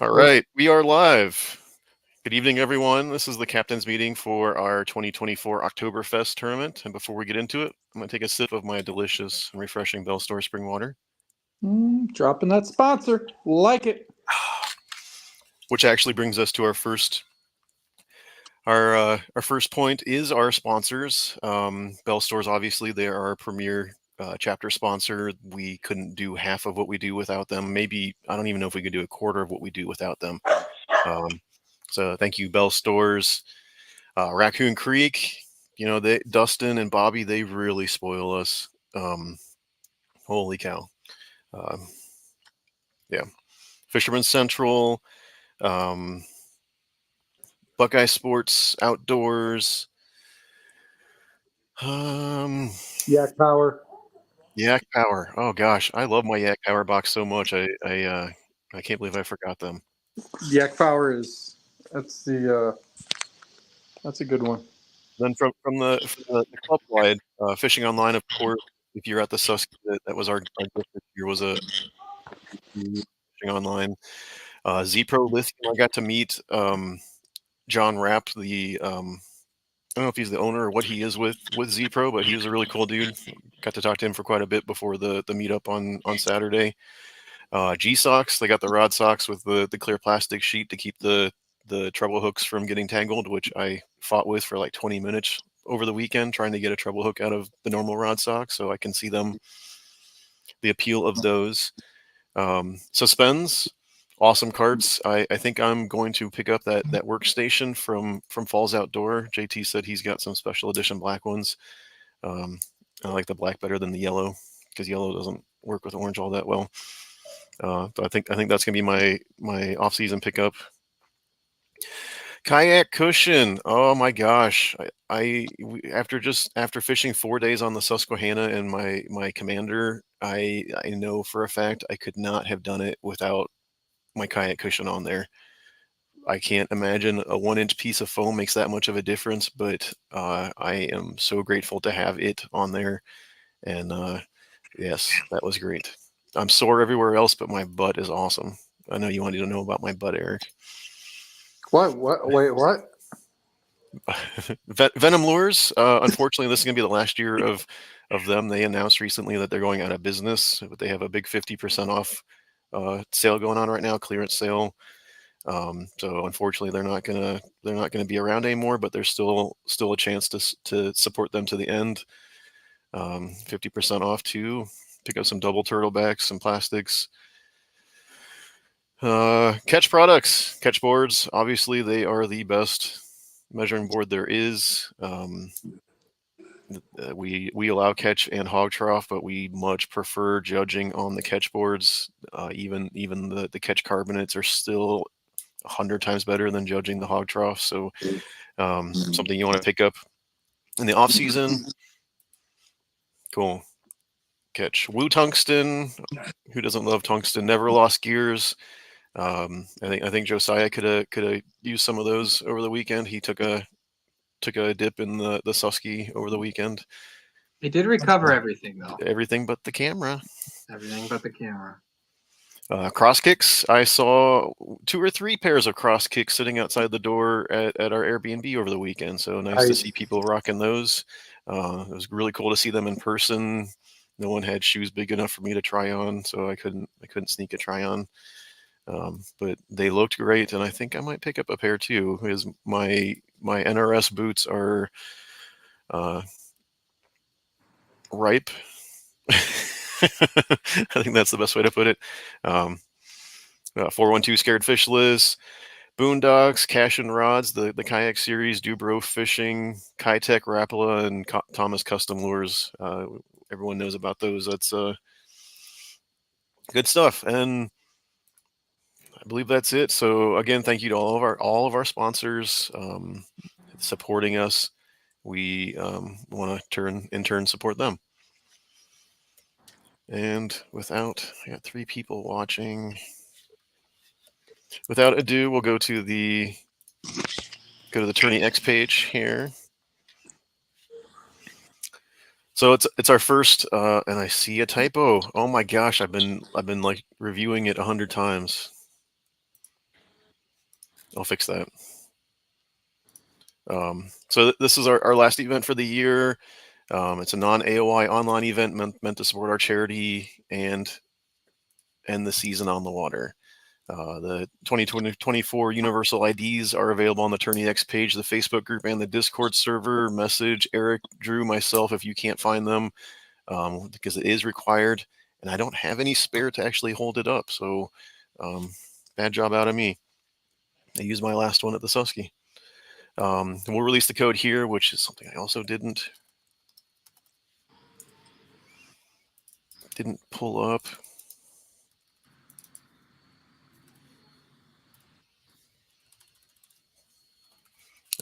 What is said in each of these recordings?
All right, we are live. Good evening, everyone. This is the captain's meeting for our 2024 Oktoberfest tournament. And before we get into it, I'm going to take a sip of my delicious and refreshing Bell Store spring water. Dropping that sponsor. Like it. Which actually brings us to our first. Our first point is our sponsors. Bell Stores, obviously, they are our premier chapter sponsor. We couldn't do half of what we do without them. Maybe, I don't even know if we could do a quarter of what we do without them. So thank you, Bell Stores. Raccoon Creek, Dustin and Bobby, they really spoil us. Holy cow. Yeah. Fisherman's Central, Buckeye Sports Outdoors, Yak Power. Yak Power. Oh gosh, I love my Yak Power box so much. I can't believe I forgot them. Yak Power that's a good one. Then from the club wide, Fishing Online, of course. If you're at the Susky, that was our gift this year, was a Fishing Online. Z Pro Lithium, I got to meet John Rapp, I don't know if he's the owner or what he is with Z Pro, but he was a really cool dude. Got to talk to him for quite a bit before the meetup on Saturday. G Socks, they got the rod socks with the clear plastic sheet to keep the treble hooks from getting tangled, which I fought with for like 20 minutes over the weekend trying to get a treble hook out of the normal rod sock, so I can see the appeal of those. Suspends, awesome carts. I think I'm going to pick up that workstation from Falls Outdoor. JT said he's got some special edition black ones. I like the black better than the yellow because yellow doesn't work with orange all that well. But I think that's gonna be my off-season pickup. Kayak cushion. Oh my gosh! After fishing 4 days on the Susquehanna and my Commander, I know for a fact I could not have done it without my kayak cushion on there. I can't imagine a 1-inch piece of foam makes that much of a difference, but I am so grateful to have it on there. And yes, that was great. I'm sore everywhere else, but my butt is awesome. I know you wanted to know about my butt, Eric. What? Wait, what? Venom Lures. Unfortunately, this is going to be the last year of them. They announced recently that they're going out of business, but they have a big 50% off sale going on right now, clearance sale. So unfortunately, they're not gonna be around anymore. But there's still a chance to support them to the end. 50% off too. Pick up some double turtlebacks, some plastics. Catch products, catch boards. Obviously, they are the best measuring board there is. We allow catch and hog trough, but we much prefer judging on the catch boards. Even the catch carbonates are still 100 times better than judging the hog trough. So something you want to pick up in the off season. Cool. Catch Woo Tungsten. Who doesn't love tungsten? Never Lost Gears. I think Josiah could have used some of those over the weekend. He took a dip in the Susky over the weekend. He did recover everything though. Everything but the camera. Everything but the camera. Cross kicks. I saw 2 or 3 pairs of cross kicks sitting outside the door at our Airbnb over the weekend. So nice to see people rocking those. It was really cool to see them in person. No one had shoes big enough for me to try on, so I couldn't sneak a try on. But they looked great, and I think I might pick up a pair too. Because my NRS boots are ripe. I think that's the best way to put it. 412 Scared Fishless, Boondocks, Cash and Rods, the kayak series, Dubro Fishing, Kitech, Rapala, and Thomas Custom Lures. Everyone knows about those. That's good stuff. And I believe that's it. So again, thank you to all of our sponsors supporting us. We want to in turn support them. And I got 3 people watching. Without ado, we'll go to the Tourney X page here. So it's our first, and I see a typo. Oh my gosh, I've been like reviewing it 100 times. I'll fix that. So this is our last event for the year. It's a non-AOI online event meant to support our charity and end the season on the water. The 2024 Universal IDs are available on the Tourney X page, the Facebook group, and the Discord server. Message Eric, Drew, myself if you can't find them, because it is required, and I don't have any spare to actually hold it up. So bad job out of me. I used my last one at the Susky. And we'll release the code here, which is something I also didn't pull up.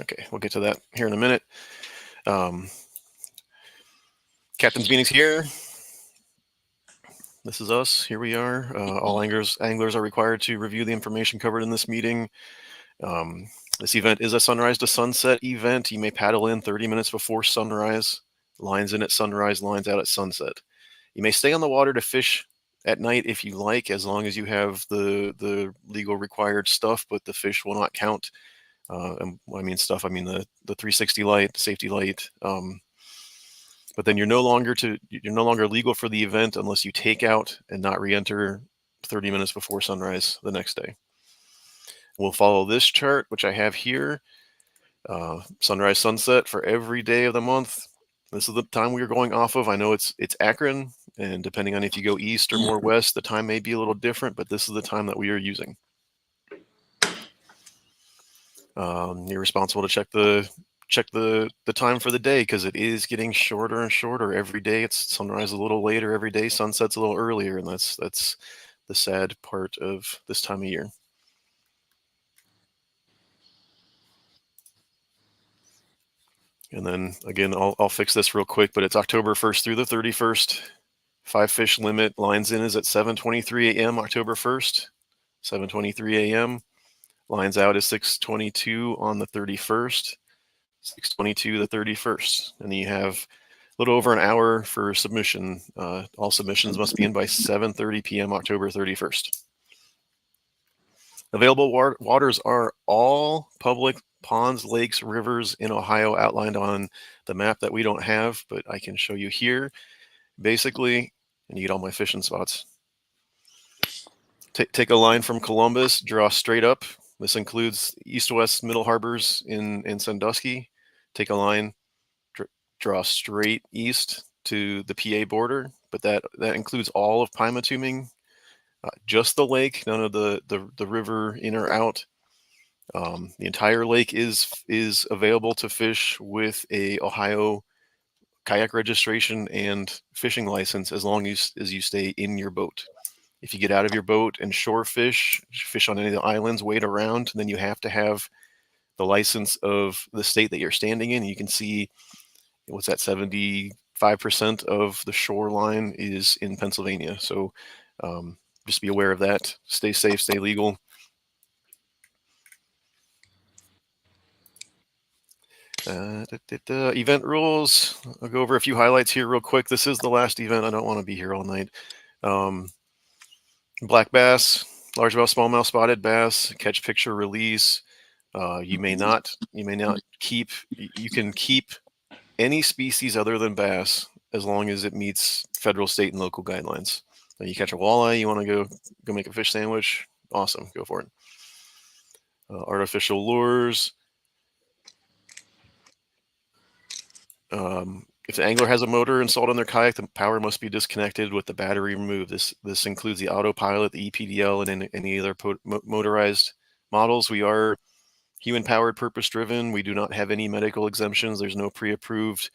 Okay, we'll get to that here in a minute. Captain's meeting's here. This is us. Here we are. All anglers are required to review the information covered in this meeting. This event is a sunrise to sunset event. You may paddle in 30 minutes before sunrise. Lines in at sunrise, lines out at sunset. You may stay on the water to fish at night if you like, as long as you have the legal required stuff, but the fish will not count. And when I mean stuff, I mean the 360 light, safety light. But then you're no longer legal for the event unless you take out and not re-enter 30 minutes before sunrise the next day. We'll follow this chart, which I have here. Sunrise, sunset for every day of the month. This is the time we are going off of. I know it's Akron, and depending on if you go east or more west, the time may be a little different, but this is the time that we are using. You're responsible to check the time for the day, because it is getting shorter and shorter every day. It's sunrise a little later every day, sunset's a little earlier, and that's the sad part of this time of year. And then again, I'll fix this real quick, but it's October 1st through the 31st. 5 fish limit. Lines in is at 7:23 a.m. October 1st, 7:23 a.m. Lines out is 6:22 on the 31st, 6:22 the 31st. And then you have a little over an hour for submission. All submissions must be in by 7:30 p.m. October 31st. Available waters are all public ponds, lakes, rivers in Ohio, outlined on the map that we don't have, but I can show you here. Basically, and you get all my fishing spots. Take a line from Columbus, draw straight up. This includes east-west middle harbors in Sandusky. Take a line, draw straight east to the PA border, but that includes all of Pymatuming, just the lake, none of the river in or out. The entire lake is available to fish with a Ohio kayak registration and fishing license, as long as you stay in your boat. If you get out of your boat and shore fish on any of the islands, wait around, then you have to have the license of the state that you're standing in. You can see, what's that, 75% of the shoreline is in Pennsylvania. So just be aware of that. Stay safe, stay legal. Event rules. I'll go over a few highlights here real quick. This is the last event. I don't want to be here all night. Black bass, largemouth, smallmouth, spotted bass, catch, picture, release. You may not keep. You can keep any species other than bass as long as it meets federal, state, and local guidelines. You catch a walleye, you want to go make a fish sandwich. Awesome, go for it. Artificial lures. If the angler has a motor installed on their kayak, the power must be disconnected with the battery removed. This includes the autopilot, the EPDL, and any other motorized models. We are human-powered, purpose-driven. We do not have any medical exemptions. There's no pre-approved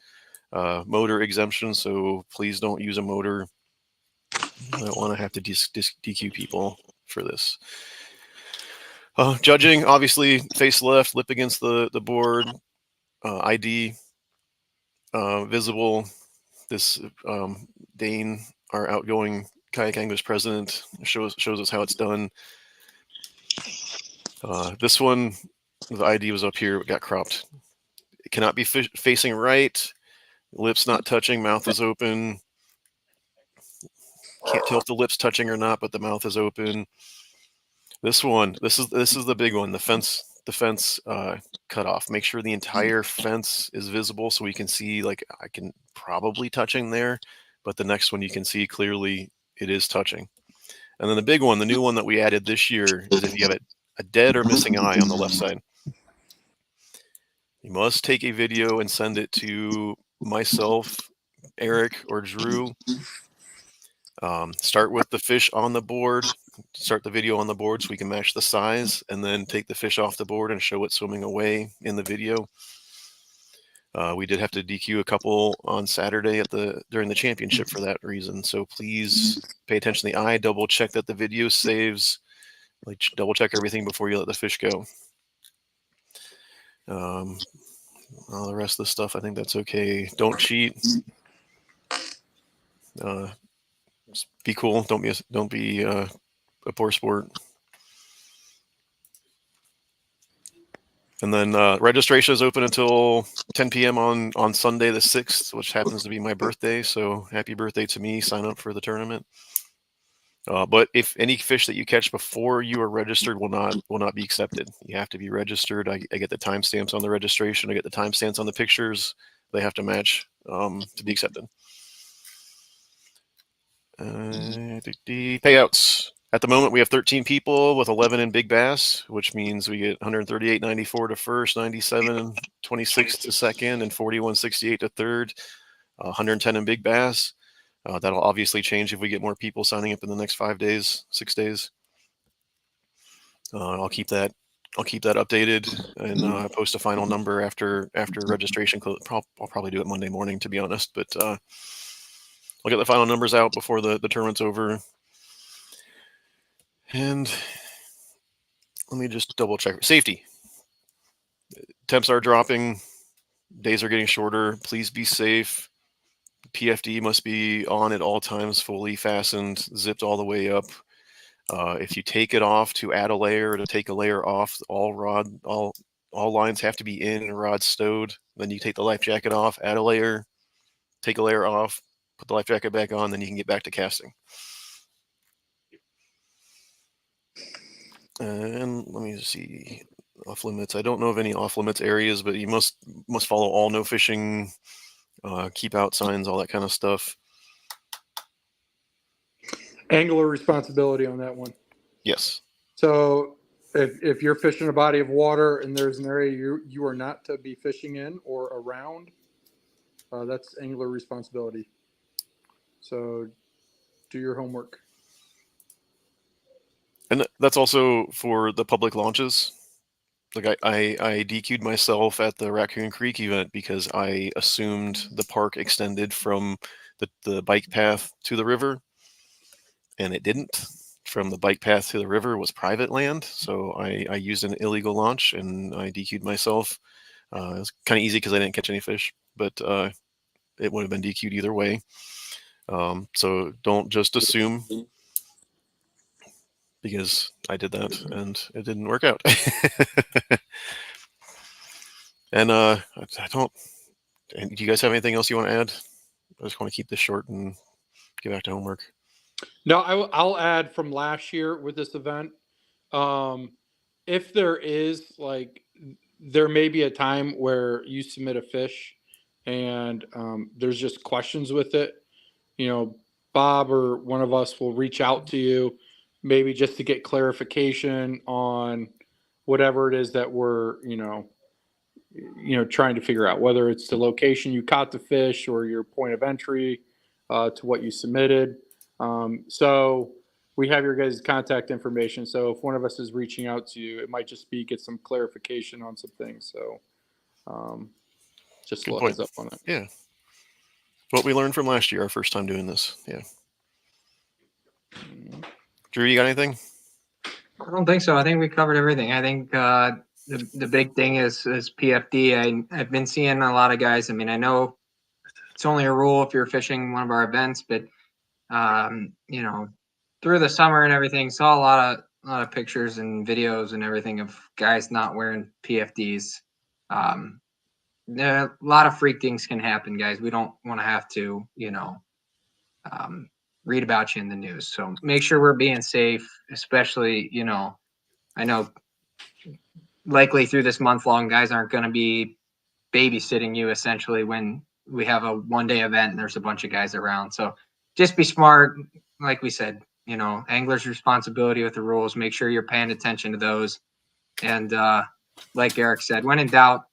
motor exemption, so please don't use a motor. I don't want to have to DQ people for this. Judging, obviously, face left, lip against the board, ID visible. This Dane, our outgoing kayak anglers president, shows us how it's done. This one, the ID was up here, it got cropped. It cannot be facing right, lips not touching, mouth is open. Can't tell if the lips touching or not, but the mouth is open. This one, this is the big one. The fence cutoff. Make sure the entire fence is visible so we can see. Like I can probably touching there, but the next one you can see clearly it is touching. And then the big one, the new one that we added this year, is if you have a dead or missing eye on the left side, you must take a video and send it to myself, Eric, or Drew. Start with the fish on the board, start the video on the board so we can match the size, and then take the fish off the board and show it swimming away in the video. We did have to DQ a couple on Saturday during the championship for that reason. So please pay attention to the eye, double check that the video saves, like double check everything before you let the fish go. All the rest of the stuff, I think that's okay. Don't cheat. Just be cool. Don't be a poor sport. And then registration is open until 10 p.m. on Sunday the 6th, which happens to be my birthday. So happy birthday to me. Sign up for the tournament. But if any fish that you catch before you are registered will not be accepted. You have to be registered. I get the timestamps on the registration. I get the timestamps on the pictures. They have to match to be accepted. The payouts. At the moment, we have 13 people with 11 in big bass, which means we get 138.94 to first, 97.26 to second, and 41.68 to third. 110 in big bass. That'll obviously change if we get more people signing up in the next 5 days, 6 days. I'll keep that updated and post a final number after registration. I'll probably do it Monday morning, to be honest, but I'll get the final numbers out before the tournament's over. And let me just double check. Safety. Temps are dropping. Days are getting shorter. Please be safe. PFD must be on at all times, fully fastened, zipped all the way up. If you take it off to add a layer, to take a layer off, all lines have to be in and rod stowed. Then you take the life jacket off, add a layer, take a layer off, put the life jacket back on, then you can get back to casting. And let me see, off limits. I don't know of any off limits areas, but you must follow all no fishing, keep out signs, all that kind of stuff. Angler responsibility on that one. Yes. So if you're fishing a body of water and there's an area you are not to be fishing in or around, that's angler responsibility. So do your homework. And that's also for the public launches. Like I DQ'd myself at the Raccoon Creek event because I assumed the park extended from the bike path to the river, and it didn't. From the bike path to the river was private land, so I used an illegal launch and I DQ'd myself. It was kind of easy because I didn't catch any fish, but it would have been DQ'd either way. So don't just assume, because I did that and it didn't work out. And I don't. And do you guys have anything else you want to add? I just want to keep this short and get back to homework. No, I'll add from last year with this event. If there is, like, there may be a time where you submit a fish and there's just questions with it. You know, Bob or one of us will reach out to you, maybe just to get clarification on whatever it is that we're, trying to figure out, whether it's the location you caught the fish or your point of entry to what you submitted. So we have your guys' contact information. So if one of us is reaching out to you, it might just be get some clarification on some things. So just a little heads up on that. Yeah. What we learned from last year, our first time doing this. Yeah. Drew, you got anything? I don't think so. I think we covered everything. I think the big thing is PFD. I've been seeing a lot of guys. I mean, I know it's only a rule if you're fishing one of our events, but through the summer and everything, saw a lot of pictures and videos and everything of guys not wearing PFDs. A lot of freak things can happen, guys. We don't want to have to, read about you in the news. So make sure we're being safe, especially, I know likely through this month long, guys aren't going to be babysitting you essentially when we have a 1-day event and there's a bunch of guys around. So just be smart. Like we said, anglers' responsibility with the rules, make sure you're paying attention to those. And like Eric said, when in doubt,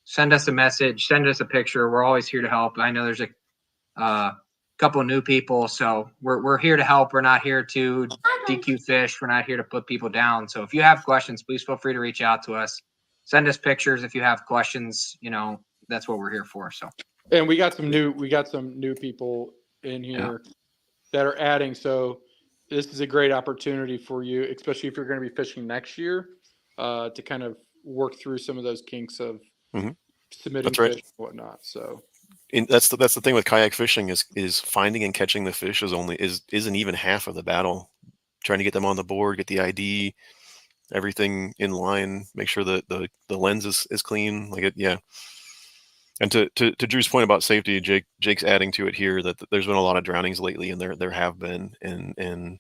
send us a message, send us a picture. We're always here to help. I know there's a couple of new people, so we're here to help. We're not here to DQ fish. We're not here to put people down. So if you have questions, please feel free to reach out to us. Send us pictures if you have questions. That's what we're here for. So, and we got some new people in here that are adding. So this is a great opportunity for you, especially if you're going to be fishing next year, to kind of work through some of those kinks of submitting fish and whatnot. So that's the thing with kayak fishing is finding and catching the fish isn't even half of the battle. Trying to get them on the board, get the ID, everything in line, make sure that the lens is clean. And to Drew's point about safety, Jake's adding to it here that there's been a lot of drownings lately, and there have been, and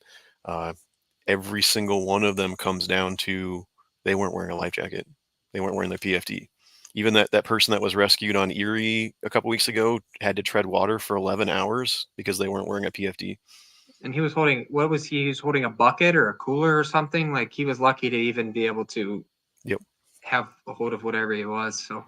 every single one of them comes down to they weren't wearing a life jacket, they weren't wearing their PFD. Even that person that was rescued on Erie a couple weeks ago had to tread water for 11 hours because they weren't wearing a PFD. And he was holding, what was he? He was holding a bucket or a cooler or something. Like he was lucky to even be able to have a hold of whatever he was. So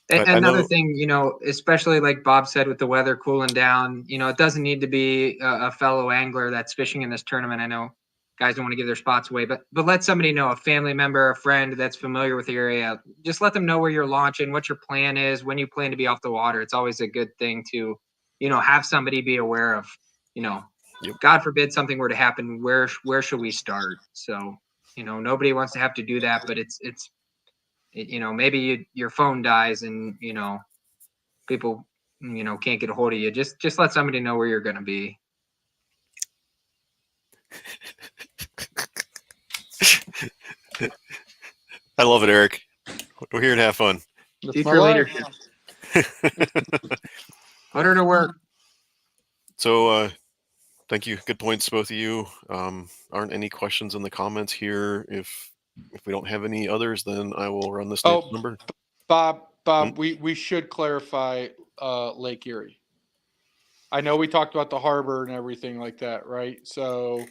another thing, especially like Bob said, with the weather cooling down, it doesn't need to be a fellow angler that's fishing in this tournament. I know guys don't want to give their spots away, but let somebody know, a family member, a friend that's familiar with the area. Just let them know where you're launching, what your plan is, when you plan to be off the water. It's always a good thing to, have somebody be aware of, God forbid something were to happen, where should we start? So, nobody wants to have to do that, but it's maybe your phone dies and, people, can't get a hold of you. Just let somebody know where you're going to be. I love it, Eric. We're here to have fun. Future leadership. Put her to work. So, thank you. Good points, both of you. Aren't any questions in the comments here? If we don't have any others, then I will run this number. Bob, we should clarify Lake Erie. I know we talked about the harbor and everything like that, right? So,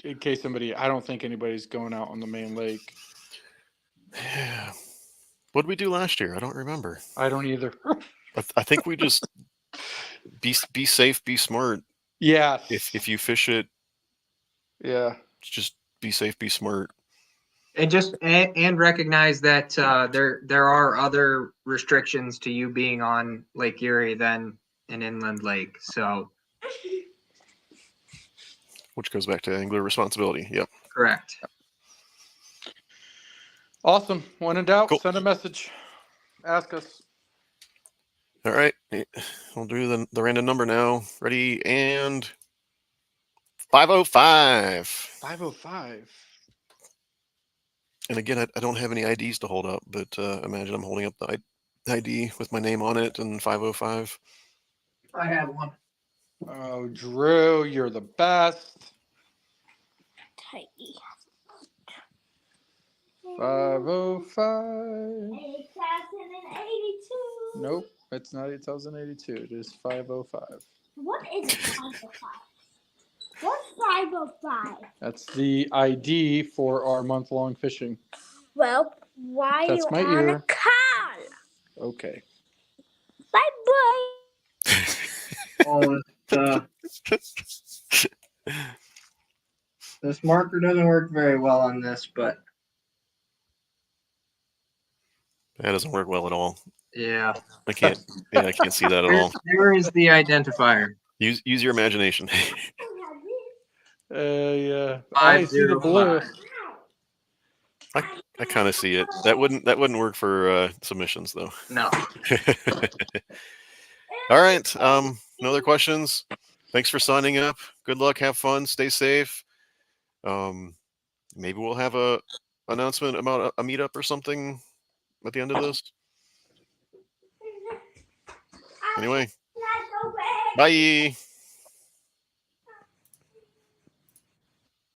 in case I don't think anybody's going out on the main lake. Yeah. What did we do last year? I don't remember. I don't either. I think we just be safe, be smart. Yeah. If you fish it, just be safe, be smart. And just and recognize that there are other restrictions to you being on Lake Erie than an inland lake. So, which goes back to angler responsibility. Yep. Correct. Awesome. When in doubt, send a message. Ask us. All right. We'll do the random number now. Ready, and 505. 505. And again, I don't have any IDs to hold up, but imagine I'm holding up the ID with my name on it and 505. I have one. Oh, Drew, you're the best. 505. 8,082. Nope, it's not 8,082. It is 505. What is 505? What's 505? That's the ID for our month-long fishing. Well, why That's you my on ear. a call? Okay. Bye-bye. This marker doesn't work very well on this, but that doesn't work well at all. Yeah. I can't see that at all. There is the identifier. Use your imagination. Yeah. I see the blue. I kind of see it. That wouldn't work for submissions though. No. All right. No other questions. Thanks for signing up. Good luck. Have fun. Stay safe. Maybe we'll have a announcement about a meetup or something at the end of this. Anyway, bye.